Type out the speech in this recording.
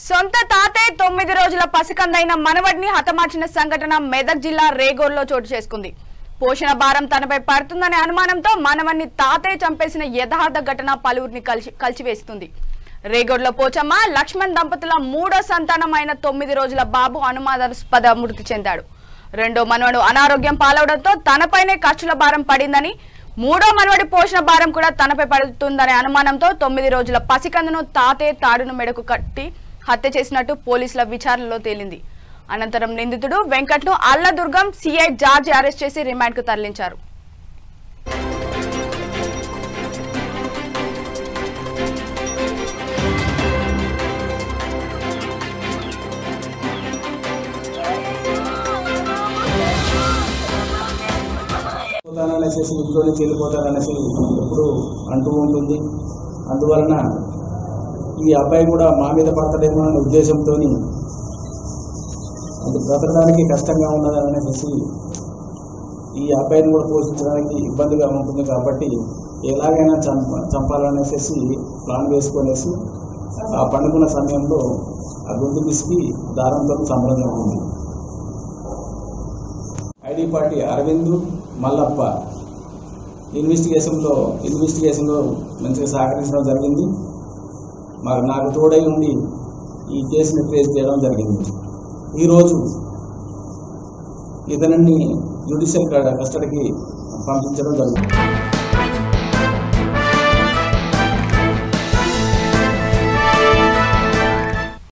సొంత తాతే 9 రోజుల పసికందైన మనవడిని హతమార్చిన సంఘటన మెదక్ జిల్లా రేగోర్లో చోటు చేసుకుంది. పోషణ భారం తనపై పడుతుందనే అనుమానంతో మనవడిని తాతే చంపేసిన యథార్థ ఘటన పలువురిని కలిచివేస్తుంది. రేగోర్లో పోచమ్మ లక్ష్మణ్ దంపతుల మూడో సంతానమైన 9 రోజుల బాబు అనుమానాస్పద మృతి చెందాడు. రెండో మనవడు అనారోగ్యం పాలవడంతో తనపైనే ఖర్చుల భారం పడిందని, మూడో మనవడి పోషణ భారం కూడా తనపై పడుతుందనే అనుమానంతో 9 రోజుల పసికందును తాతే తాడును మెడకు కట్టి హత్య చేసినట్టు పోలీసుల విచారణలో తేలింది. అనంతరం నిందితుడు వెంకట్ను అల్లదుర్గం సిఐ జార్జ్ అరెస్ట్ చేసి రిమాండ్కు తరలించారు. ఇంట్లోనే చెల్లిపోతారనేసి ఎప్పుడు అంటూ ఉంటుంది. అందువలన ఈ అబ్బాయి కూడా మా మీద పడతాడేమో అనే ఉద్దేశంతో అది బ్రతకడానికి కష్టంగా ఉన్నదనేసి ఈ అబ్బాయిని కూడా పోషించడానికి ఇబ్బందిగా ఉంటుంది కాబట్టి ఎలాగైనా చంపాలనేసి ప్లాన్ వేసుకొనేసి ఆ పండుకున్న సమయంలో ఆ గుండు పిసికి దారంతో చంపడం జరిగింది. ఐడి పార్టీ అరవింద్ మల్లప్ప ఇన్వెస్టిగేషన్లో మంచిగా సహకరించడం జరిగింది. మరి నాకు తోడై ఉండి ఈ కేసుని ట్రేస్ చేయడం జరిగింది. ఈరోజు ఇతనిని జ్యుడిషియల్ కస్టడీకి పంపించడం జరిగింది.